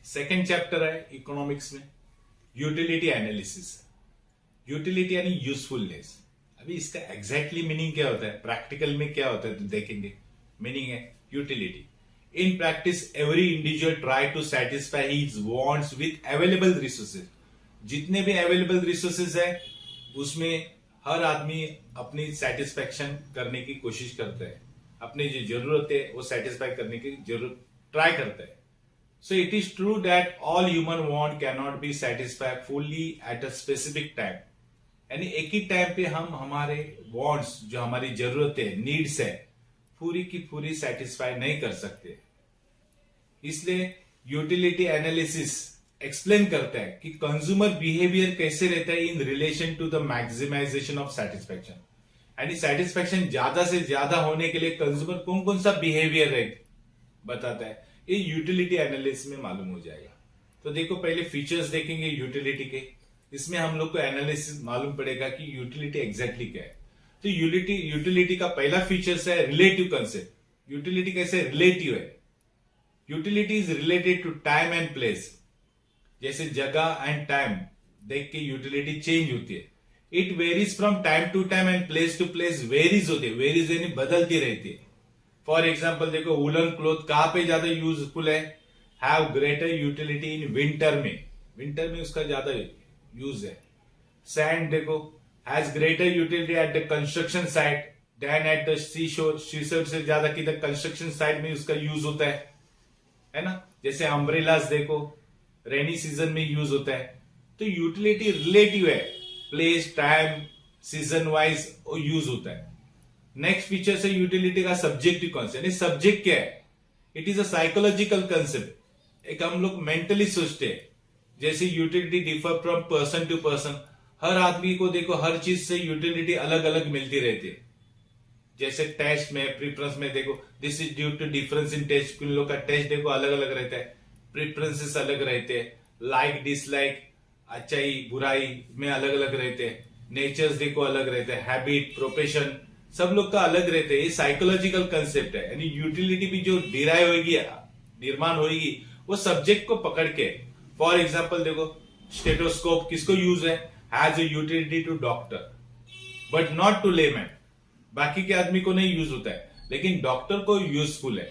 Second chapter है economics में utility analysis. Utility यानी यूजफुलनेस। अभी इसका एग्जैक्टली मीनिंग क्या होता है, प्रैक्टिकल में क्या होता है तो देखेंगे। मीनिंग है utility in practice every individual try to satisfy his wants with available resources. जितने भी अवेलेबल रिसोर्सेज है उसमें हर आदमी अपनी सेटिस्फेक्शन करने की कोशिश करता है, अपनी जो जरूरत है वो सेटिस्फाई करने की जरूरत ट्राई करता है। So it is true that all human want cannot be satisfied fully at a specific time. यानी एक ही टाइम पे हम हमारे wants जो हमारी जरूरत है, नीड्स है, पूरी की पूरी सेटिस्फाई नहीं कर सकते। इसलिए यूटिलिटी एनालिसिस एक्सप्लेन करता है कि कंज्यूमर बिहेवियर कैसे रहता है in relation to the maximisation of satisfaction. यानी सेटिस्फेक्शन ज्यादा से ज्यादा होने के लिए कंज्यूमर कौन कौन सा बिहेवियर है बताता है, ये यूटिलिटी एनालिसिस में मालूम हो जाएगा। तो देखो पहले फीचर्स देखेंगे यूटिलिटी के, इसमें हम लोग को एनालिसिस मालूम पड़ेगा कि यूटिलिटी एग्जैक्टली क्या है। तो यूटिलिटी का पहला फीचर्स है रिलेटिव कंसेप्ट। यूटिलिटी कैसे रिलेटिव है? Utility is related to time and place. जैसे जगह एंड टाइम देख के यूटिलिटी चेंज होती है। It varies from time to time and place to place varies होती है। वेरीज यानी बदलती रहती है। फॉर एग्जाम्पल देखो वुलन क्लोथ कहां पे ज्यादा यूजफुल है, have greater utility in winter में। विंटर में उसका ज्यादा यूज है। सैंड देखो has greater utility at the construction site than at the sea shore. Sea शोर से ज्यादा किधर कंस्ट्रक्शन साइट में उसका यूज होता है ना। जैसे अम्ब्रेलास देखो रेनी सीजन में यूज होता है। तो यूटिलिटी रिलेटिव है, place time season wise use होता है। नेक्स्ट फीचर है यूटिलिटी का सब्जेक्टिव कॉन्सेप्ट। यानी सब्जेक्ट क्या है? It is a psychological concept. एक हम लोग मेंटली सोचते हैं। जैसे utility differ from person to person. हर आदमी को देखो हर चीज से यूटिलिटी अलग अलग मिलती रहती है। जैसे टेस्ट में प्रिफरेंस में देखो this is due to difference in taste. कुछ लोग का टेस्ट देखो अलग अलग रहता है, प्रिफरेंसेस अलग रहते हैं, लाइक डिसलाइक अच्छाई बुराई में अलग अलग रहते हैं, नेचर्स देखो अलग रहते हैं, हैबिट प्रोफेशन सब लोग का अलग रहते हैं। ये साइकोलॉजिकल कंसेप्ट है। यानी यूटिलिटी भी जो डिराइव होगी निर्माण होगी वो सब्जेक्ट को पकड़ के। फॉर एग्जाम्पल देखो स्टेटोस्कोप किसको यूज है, has a utility to doctor but not to layman. बाकी के आदमी को नहीं यूज होता है लेकिन डॉक्टर को यूजफुल है।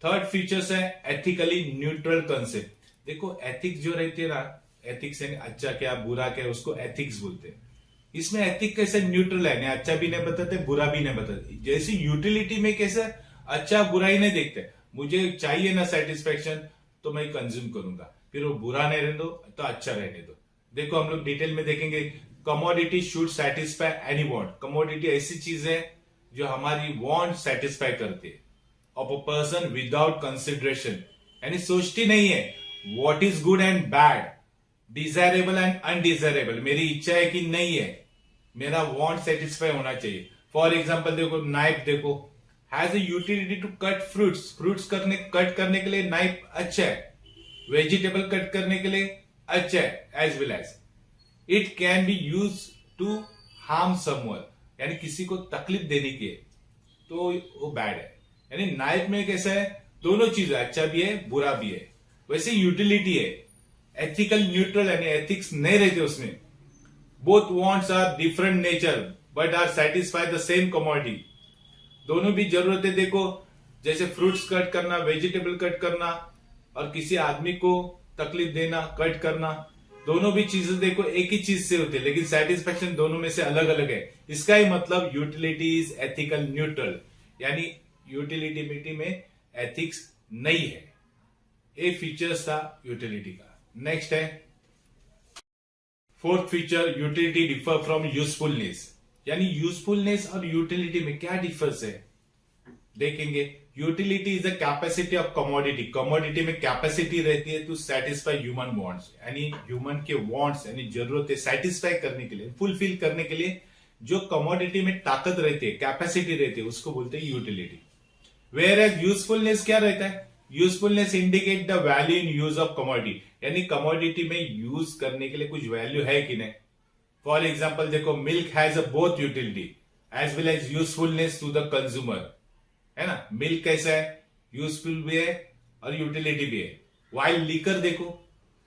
थर्ड फीचर्स है एथिकली न्यूट्रल कंसेप्ट। देखो एथिक्स जो रहती है ना, एथिक्स यानी अच्छा क्या बुरा क्या उसको एथिक्स बोलते हैं। इसमें एथिक कैसे न्यूट्रल है, नहीं अच्छा भी नहीं बताते बुरा भी नहीं बताते। जैसे यूटिलिटी में कैसे अच्छा बुराई नहीं देखते, मुझे चाहिए ना सेटिस्फेक्शन तो मैं कंज्यूम करूंगा, फिर वो बुरा नहीं रहने दो तो अच्छा रहने दो। देखो हम लोग डिटेल में देखेंगे। Commodity should satisfy any want. Commodity ऐसी चीज है जो हमारी वांट सेटिस्फाई करती है of a person without consideration. यानी सोचती नहीं है what is good and bad, desirable and undesirable, मेरी इच्छा है कि नहीं है, मेरा वांट सेटिस्फाई होना चाहिए। फॉर एग्जांपल देखो नाइफ देखो has a utility to cut fruits. Fruits cut करने के लिए नाइफ अच्छा है, वेजिटेबल कट करने के लिए अच्छा है। As well as it can be use to harm someone, यानी किसी को तकलीफ देने की है तो वो बैड है। यानी नाइफ में कैसा है दोनों चीज अच्छा भी है बुरा भी है। वैसे यूटिलिटी है एथिकल न्यूट्रल, यानी एथिक्स नहीं रहते उसमें। Both wants are different nature but are satisfy the same commodity. दोनों भी जरूरतें देखो जैसे फ्रूट्स कट करना, वेजिटेबल कट करना और किसी आदमी को तकलीफ देना कट करना, दोनों भी चीजें देखो एक ही चीज से होती है लेकिन सेटिस्फेक्शन दोनों में से अलग अलग है। इसका ही मतलब यूटिलिटी इज एथिकल न्यूट्रल, यानी यूटिलिटी में एथिक्स नहीं है। ये फीचर्स था यूटिलिटी का। नेक्स्ट है fourth feature utility differ from usefulness. यानी यूजफुलनेस और यूटिलिटी में क्या डिफरेंस है देखेंगे। Utility is the capacity of commodity. Commodity में कैपेसिटी रहती है टू सेटिस्फाई ह्यूमन वांट्स, यानी ह्यूमन के वांट्स यानी जरूरतें सेटिस्फाई करने के लिए, फुलफिल करने के लिए जो कमोडिटी में ताकत रहती है, कैपेसिटी रहती है, उसको बोलते हैं यूटिलिटी। वेयर एज यूजफुलनेस क्या रहता है, usefulness indicate the value in use of commodity, यानी कमोडिटी में यूज करने के लिए कुछ वैल्यू है कि नहीं। फॉर एग्जाम्पल देखो milk has a both utility as well as usefulness to the consumer, है ना। मिल्क कैसा है यूजफुल भी है और यूटिलिटी भी है। वाइल लीकर देखो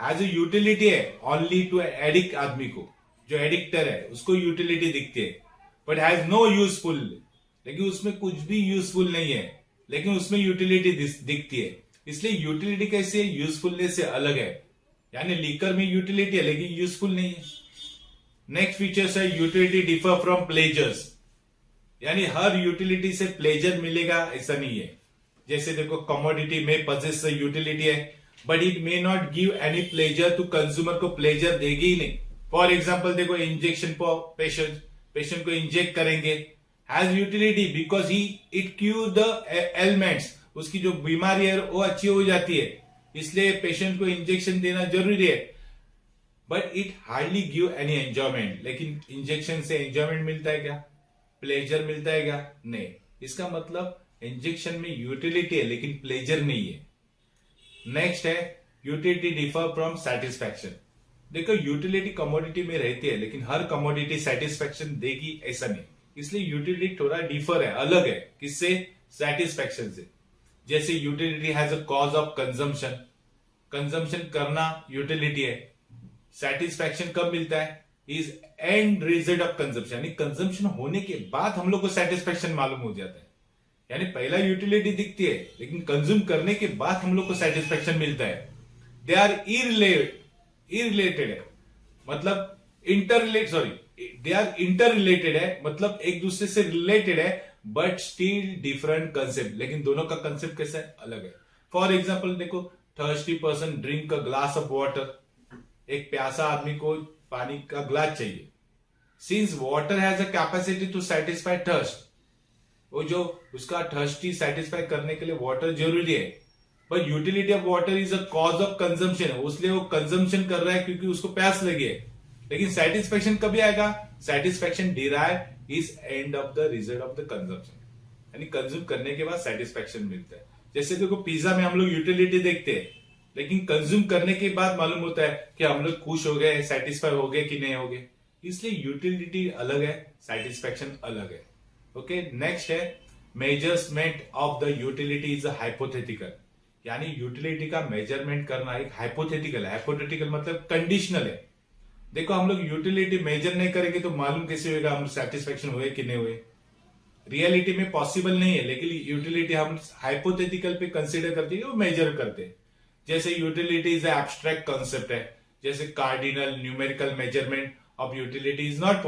हैज ए यूटिलिटी है ओनली टू एडिक्ट आदमी को, जो एडिक्टर है उसको यूटिलिटी दिखती है, बट हैज नो यूजफुल, लेकिन उसमें कुछ भी यूजफुल नहीं है, लेकिन उसमें यूटिलिटी दिखती है। इसलिए यूटिलिटी कैसे है, यूजफुलनेस से अलग है। यानी लीकर में यूटिलिटी है लेकिन यूजफुल नहीं है। नेक्स्ट फीचर्स है यूटिलिटी डिफर फ्रॉम प्लेजर्स, यानी हर यूटिलिटी से प्लेजर मिलेगा ऐसा नहीं है। जैसे देखो कमोडिटी में पजेस यूटिलिटी है but it may not give any pleasure to consumer, को प्लेजर देगी ही नहीं। फॉर एग्जाम्पल देखो इंजेक्शन फॉर पेशेंट को इंजेक्ट करेंगे, हैज यूटिलिटी बिकॉज ही इट क्यूर द एलिमेंट्स, उसकी जो बीमारी है वो अच्छी हो जाती है, इसलिए पेशेंट को इंजेक्शन देना जरूरी है। But it hardly give any enjoyment, लेकिन इंजेक्शन से एंजॉयमेंट मिलता है क्या, प्लेजर मिलता है क्या, नहीं। इसका मतलब इंजेक्शन में यूटिलिटी है लेकिन प्लेजर नहीं है। नेक्स्ट है यूटिलिटी डिफर फ्रॉम सेटिस्फैक्शन। देखो यूटिलिटी कमोडिटी में रहती है लेकिन हर कमोडिटी सेटिस्फैक्शन देगी ऐसा नहीं, इसलिए यूटिलिटी थोड़ा डिफर है, अलग है, किससे, सेटिस्फैक्शन से। जैसे utility has a cause of consumption, consumption करना यूटिलिटी है। सेटिस्फैक्शन कब मिलता है, is and result of consumption, यानी कंजम्पशन होने के बाद हम लोग को सेटिस्फैक्शन मालूम हो जाता है। यानी पहला यूटिलिटी दिखती है लेकिन कंज्यूम करने के बाद हम लोग को सेटिस्फैक्शन मिलता है। दे आर इररिलेटेड है, मतलब दे आर इंटर रिलेटेड है, मतलब एक दूसरे से रिलेटेड है बट स्टिल डिफरेंट कंसेप्ट, लेकिन दोनों का कंसेप्ट कैसा है, अलग है। फॉर एग्जाम्पल देखो thirsty person drink a glass of water, एक प्यासा आदमी को पानी का ग्लास चाहिए। Since water has a capacity to satisfy thirst, वो जो उसका थर्स्टी सेटिस्फाई करने के लिए वाटर जरूरी है, but utility of water is a cause of consumption, उसलिए वो कंजम्पशन कर रहा है क्योंकि उसको प्यास लगी है। लेकिन सेटिस्फेक्शन कभी आएगा, satisfaction derive is end of the result of the consumption, यानी कंज्यूम करने के बाद सेटिस्फेक्शन मिलता है। जैसे देखो पिज्जा में हम लोग यूटिलिटी देखते हैं लेकिन कंज्यूम करने के बाद मालूम होता है कि हम लोग खुश हो गए, सेटिस्फाई हो गए कि नहीं हो गए, इसलिए यूटिलिटी अलग है, सेटिस्फेक्शन अलग है। ओके, नेक्स्ट है measurement of the utility is hypothetical, यानी यूटिलिटी का मेजरमेंट करना एक हाइपोथेटिकल है। हाइपोथेटिकल मतलब कंडीशनल है। देखो हम लोग यूटिलिटी मेजर नहीं करेंगे तो मालूम कैसे होगा हम सेटिस्फेक्शन हुए कि नहीं हुए, रियलिटी में पॉसिबल नहीं है, लेकिन यूटिलिटी हम हाइपोथेटिकल पे कंसीडर करते हैं, वो मेजर करते हैं। जैसे यूटिलिटी इज एब्स्ट्रैक्ट कॉन्सेप्ट है, जैसे cardinal numerical measurement of utility is not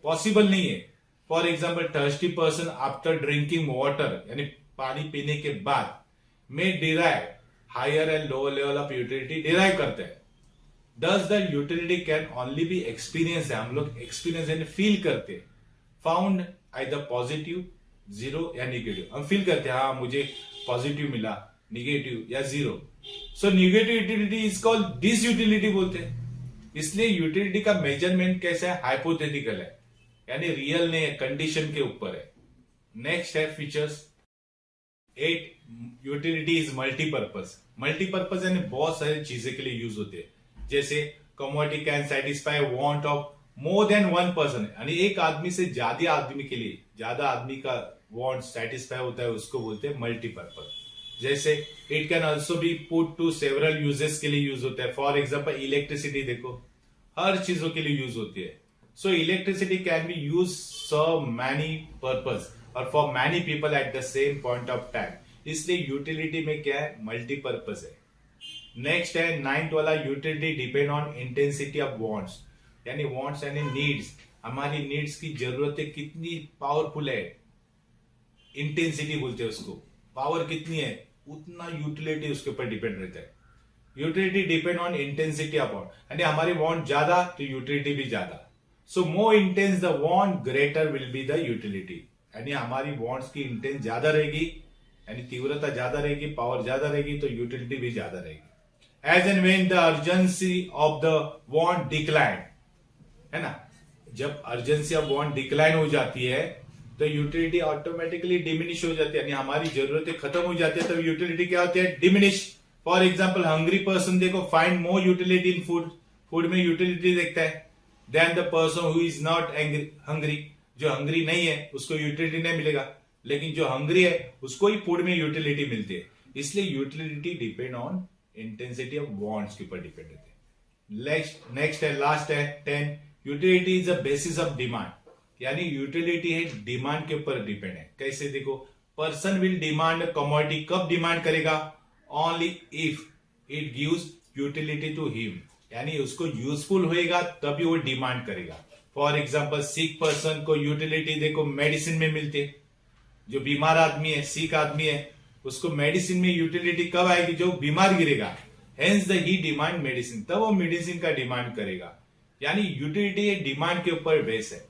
possible नहीं है। For example thirsty person after drinking water, यानी पानी पीने के बाद में derive higher and lower level of utility derive करते हैं। Thus the utility can only be experience है, हम लोग एक्सपीरियंस यानी फील करते हैं। फाउंड आइदर पॉजिटिव, जीरो या निगेटिव, हम फील करते हैं हाँ मुझे पॉजिटिव मिला, निगेटिव या zero. So negative utility is called disutility बोलते हैं। इसलिए यूटिलिटी का मेजरमेंट कैसा है, हाइपोथेटिकल है, यानी रियल नहीं है, कंडीशन के ऊपर है। नेक्स्ट है features 8, utility is multipurpose. Multipurpose यानी बहुत सारी चीजें के लिए यूज होते हैं। जैसे commodity can satisfy want of more than one person, यानी एक आदमी से ज्यादा आदमी के लिए, ज्यादा आदमी का वांट सेटिस्फाई होता है, उसको बोलते हैं मल्टीपर्पज। जैसे it can also be put to several uses के लिए यूज होता है। फॉर एग्जाम्पल इलेक्ट्रिसिटी देखो हर चीजों के लिए यूज होती है। So electricity can be use serve many purpose और for many people at the same point of time, इसलिए यूटिलिटी में क्या है, मल्टीपर्पज है। नेक्स्ट है 9th वाला, utility depend on intensity of wants, यानी वांट्स यानी नीड्स, हमारी नीड्स की जरूरतें कितनी पावरफुल है, इंटेंसिटी बोलते हैं उसको, पावर कितनी है उतना यूटिलिटी उसके ऊपर डिपेंड रहता है। Utility depend on intensity of want, यानी हमारी वांट ज्यादा तो यूटिलिटी भी ज्यादा। So more intense the want greater will be the utility, यानी हमारी वांट्स की इंटेंस ज्यादा रहेगी, यानी तीव्रता ज्यादा रहेगी, पावर ज्यादा रहेगी, तो यूटिलिटी भी ज्यादा रहेगी। As and when the urgency of the want decline, है ना, जब अर्जेंसी ऑफ वांट डिक्लाइन हो जाती है तो यूटिलिटी ऑटोमेटिकली डिमिनिश हो जाती है, यानी हमारी जरूरतें खत्म हो जाती है, तो यूटिलिटी क्या होती है, diminish. For example hungry person देखो find more utility in food, food में यूटिलिटी देखता है, then the person who is not hungry, जो हंग्री नहीं है उसको यूटिलिटी नहीं मिलेगा, लेकिन जो हंग्री है उसको ही फूड में यूटिलिटी मिलती है। इसलिए utility depend on intensity of wants के ऊपर डिपेंड होते हैं। नेक्स्ट है, लास्ट है 10, utility is a basis of demand, यानी यूटिलिटी है डिमांड के ऊपर डिपेंड है। कैसे देखो, पर्सन विल डिमांड कमोडिटी, कब डिमांड करेगा? Only if it gives utility to him, यानी उसको यूजफुल होएगा तभी वो डिमांड करेगा। फॉर एग्जाम्पल, सिक पर्सन को यूटिलिटी देखो मेडिसिन में मिलती है। जो बीमार आदमी है, सिक आदमी है, उसको मेडिसिन में यूटिलिटी कब आएगी? जो बीमार गिरेगा, hence the he demand medicine, तब वो मेडिसिन का डिमांड करेगा। यानी यूटिलिटी डिमांड के ऊपर बेस है।